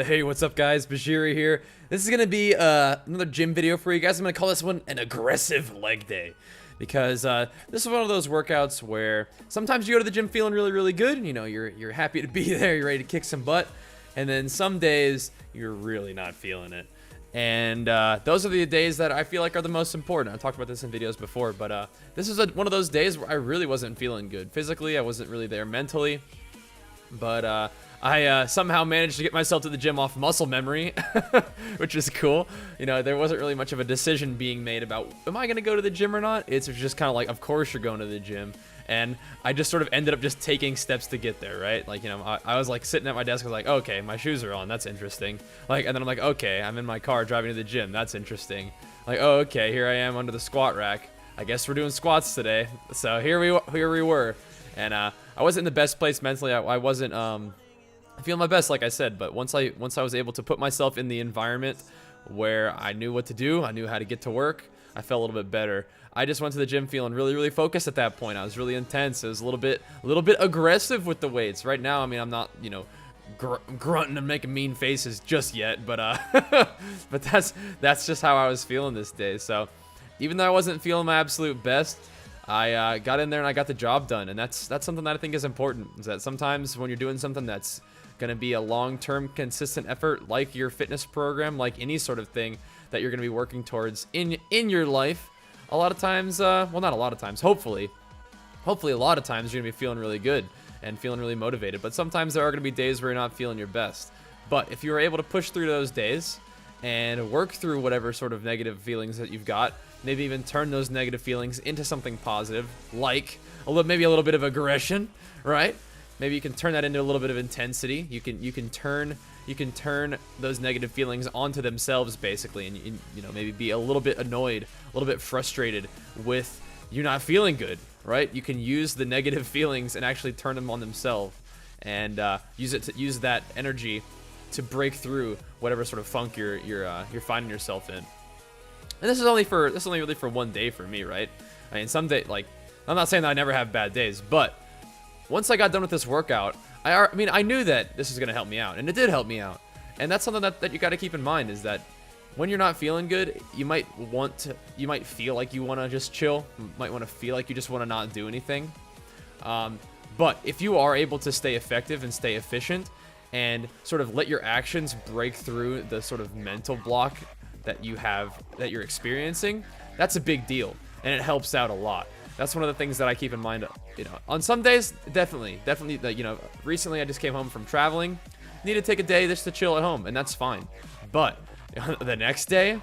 Hey, what's up guys? Bajheera here. This is gonna be another gym video for you guys. I'm gonna call this one an aggressive leg day. Because this is one of those workouts where sometimes you go to the gym feeling really good. You know, you're happy to be there, you're ready to kick some butt. And then some days, you're really not feeling it. And those are the days that I feel like are the most important. I talked about this in videos before, but this is one of those days where I really wasn't feeling good. Physically, I wasn't really there mentally. But I somehow managed to get myself to the gym off muscle memory, which is cool. You know, there wasn't really much of a decision being made about, am I going to go to the gym or not? It's just kind of like, of course you're going to the gym. And I just sort of ended up just taking steps to get there, right? Like, you know, I was like sitting at my desk, I was like, okay, my shoes are on, that's interesting. Like, and then I'm like, okay, I'm in my car driving to the gym, that's interesting. Like, oh, okay, here I am under the squat rack. I guess we're doing squats today. So here we were. And I wasn't in the best place mentally. I wasn't feeling my best, like I said. But once I was able to put myself in the environment where I knew what to do, I knew how to get to work, I felt a little bit better. I just went to the gym feeling really focused at that point. I was really intense. It was a little bit aggressive with the weights. Right now, I mean, I'm not, you know, grunting and making mean faces just yet. But but that's just how I was feeling this day. So even though I wasn't feeling my absolute best, I got in there and I got the job done. And that's something that I think is important, is that sometimes when you're doing something that's going to be a long-term consistent effort, like your fitness program, like any sort of thing that you're going to be working towards in your life, a lot of times, well, not a lot of times, hopefully a lot of times you're going to be feeling really good and feeling really motivated. But sometimes there are going to be days where you're not feeling your best. But if you are able to push through those days and work through whatever sort of negative feelings that you've got, maybe even turn those negative feelings into something positive, like maybe a little bit of aggression, right? Maybe you can turn that into a little bit of intensity. You can turn those negative feelings onto themselves, basically, and you know, maybe be a little bit annoyed, a little bit frustrated with you not feeling good, right? You can use the negative feelings and actually turn them on themselves, and use that energy to break through whatever sort of funk you're finding yourself in. And this is only really for one day for me, right? I mean, some day, like, I'm not saying that I never have bad days, but once I got done with this workout, I knew that this was going to help me out, and it did help me out. And that's something that you got to keep in mind, is that when you're not feeling good, you might feel like you want to just chill. You might want to feel like you just want to not do anything. But if you are able to stay effective and stay efficient and sort of let your actions break through the sort of mental block that you're experiencing, that's a big deal, and it helps out a lot. That's one of the things that I keep in mind. You know, on some days, definitely. You know, recently I just came home from traveling, need to take a day just to chill at home, and that's fine. But the next day,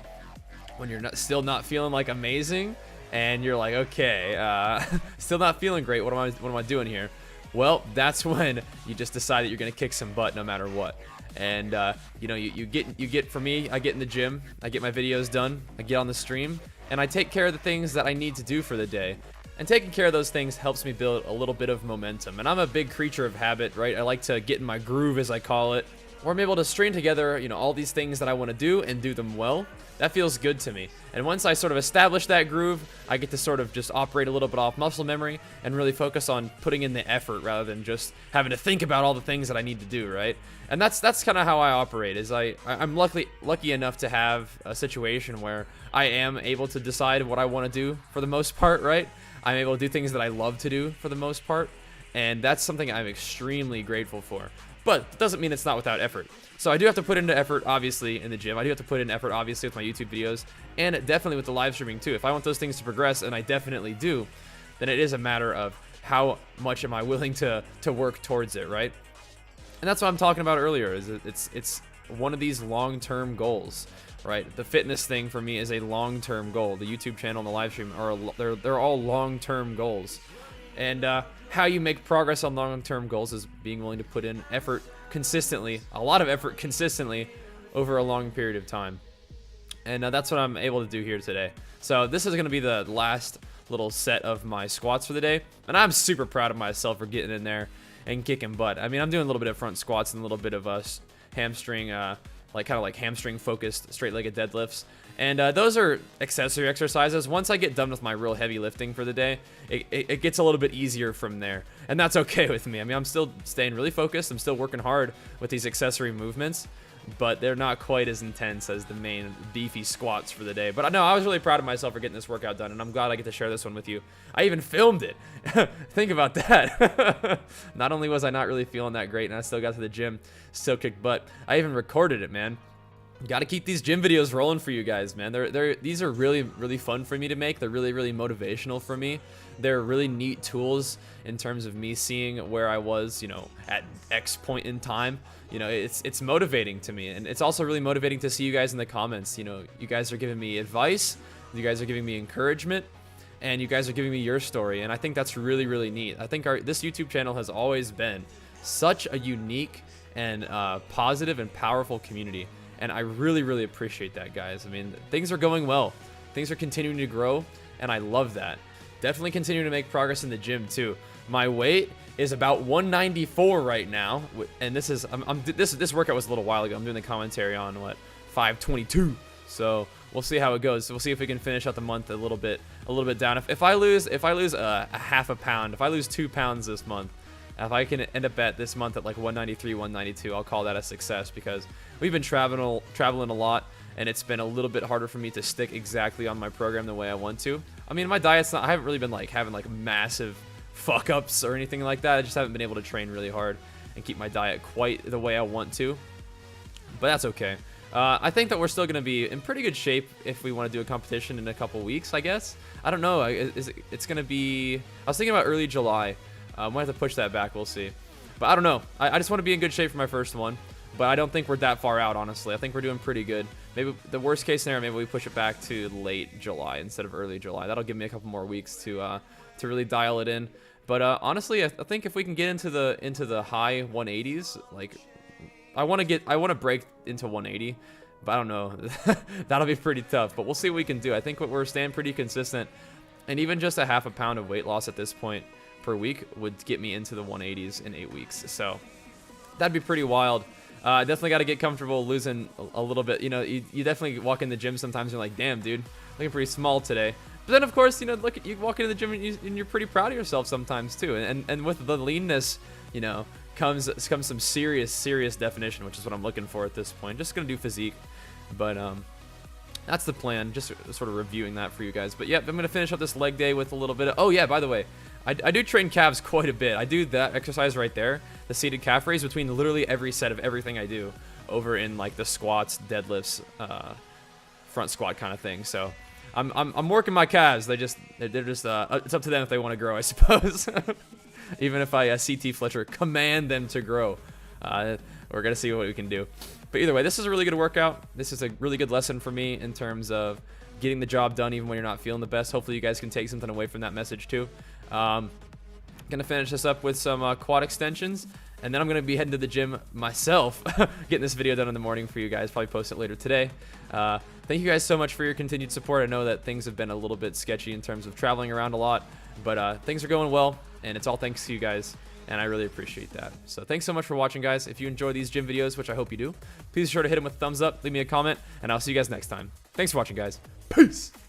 when you're still not feeling like amazing, and you're like, okay, still not feeling great. What am I doing here? Well, that's when you just decide that you're gonna kick some butt no matter what. And you know, you get for me, I get in the gym, I get my videos done, I get on the stream, and I take care of the things that I need to do for the day. And taking care of those things helps me build a little bit of momentum. And I'm a big creature of habit, right? I like to get in my groove, as I call it, where I'm able to string together, you know, all these things that I want to do and do them well. That feels good to me. And once I sort of establish that groove, I get to sort of just operate a little bit off muscle memory and really focus on putting in the effort rather than just having to think about all the things that I need to do, right? And that's kind of how I operate. Is I'm lucky enough to have a situation where I am able to decide what I want to do for the most part, right? I'm able to do things that I love to do for the most part, and that's something I'm extremely grateful for. But it doesn't mean it's not without effort. So I do have to put into effort, obviously, in the gym. I do have to put in effort, obviously, with my YouTube videos, and definitely with the live streaming, too. If I want those things to progress, and I definitely do, then it is a matter of how much am I willing to work towards it, right? And that's what I'm talking about earlier, is it's one of these long-term goals, right? The fitness thing for me is a long-term goal. The YouTube channel and the live stream they're all long-term goals. And how you make progress on long-term goals is being willing to put in effort consistently, a lot of effort consistently over a long period of time. And that's what I'm able to do here today. So this is going to be the last little set of my squats for the day. And I'm super proud of myself for getting in there and kicking butt. I mean, I'm doing a little bit of front squats and a little bit of hamstring, kind of like hamstring focused straight-legged deadlifts. And those are accessory exercises. Once I get done with my real heavy lifting for the day, it gets a little bit easier from there. and that's okay with me. I mean, I'm still staying really focused. I'm still working hard with these accessory movements, but they're not quite as intense as the main beefy squats for the day. But no, I was really proud of myself for getting this workout done, and I'm glad I get to share this one with you. I even filmed it. Think about that. Not only was I not really feeling that great, and I still got to the gym, still kicked butt, I even recorded it, man. Got to keep these gym videos rolling for you guys, man. These are really fun for me to make. They're really motivational for me. They're really neat tools in terms of me seeing where I was, you know, at X point in time. You know, it's motivating to me, and it's also really motivating to see you guys in the comments. You know, you guys are giving me advice, you guys are giving me encouragement, and you guys are giving me your story, and I think that's really neat. I think this YouTube channel has always been such a unique and positive and powerful community. And I really appreciate that, guys. I mean, things are going well. Things are continuing to grow, and I love that. Definitely continuing to make progress in the gym, too. My weight is about 194 right now, and this workout was a little while ago. I'm doing the commentary on, what, 522. So we'll see how it goes. So we'll see if we can finish out the month a little bit down. If I lose a half a pound, if I lose 2 pounds this month, if I can end up at this month at like 193, 192, I'll call that a success, because we've been traveling a lot, and it's been a little bit harder for me to stick exactly on my program the way I want to. I mean, my diet's not, I haven't really been like having like massive fuck ups or anything like that. I just haven't been able to train really hard and keep my diet quite the way I want to, but that's okay. I think that we're still going to be in pretty good shape if we want to do a competition in a couple weeks, I guess. I don't know. It's going to be, I was thinking about early July. Might have to push that back. We'll see. But I don't know. I just want to be in good shape for my first one. But I don't think we're that far out, honestly. I think we're doing pretty good. Maybe the worst case scenario, maybe we push it back to late July instead of early July. That'll give me a couple more weeks to really dial it in. But honestly, I think if we can get into the high 180s, like I want to break into 180. But I don't know. That'll be pretty tough. But we'll see what we can do. I think we're staying pretty consistent, and even just a half a pound of weight loss at this point per week would get me into the 180s in 8 weeks. So that'd be pretty wild. Definitely got to get comfortable losing a little bit. You know, you definitely walk in the gym sometimes, you're like, damn, dude, looking pretty small today. But then, of course, you know, look, you walk into the gym and you're pretty proud of yourself sometimes too. And with the leanness, you know, comes some serious definition, which is what I'm looking for at this point. Just gonna do physique, but that's the plan. Just sort of reviewing that for you guys. But yeah, I'm gonna finish up this leg day with a little bit of, oh yeah, by the way, I do train calves quite a bit. I do that exercise right there, the seated calf raise, between literally every set of everything I do over in like the squats, deadlifts, front squat kind of thing. So I'm working my calves. They're just it's up to them if they want to grow, I suppose. Even if I CT Fletcher command them to grow, we're gonna see what we can do. But either way, this is a really good workout. This is a really good lesson for me in terms of getting the job done even when you're not feeling the best. Hopefully you guys can take something away from that message too. Gonna finish this up with some quad extensions, and then I'm gonna be heading to the gym myself, getting this video done in the morning for you guys. Probably post it later today. Thank you guys so much for your continued support. I know that things have been a little bit sketchy in terms of traveling around a lot, but things are going well, and it's all thanks to you guys, and I really appreciate that. So thanks so much for watching, guys. If you enjoy these gym videos, which I hope you do, please be sure to hit them with a thumbs up, leave me a comment, and I'll see you guys next time. Thanks for watching, guys. Peace!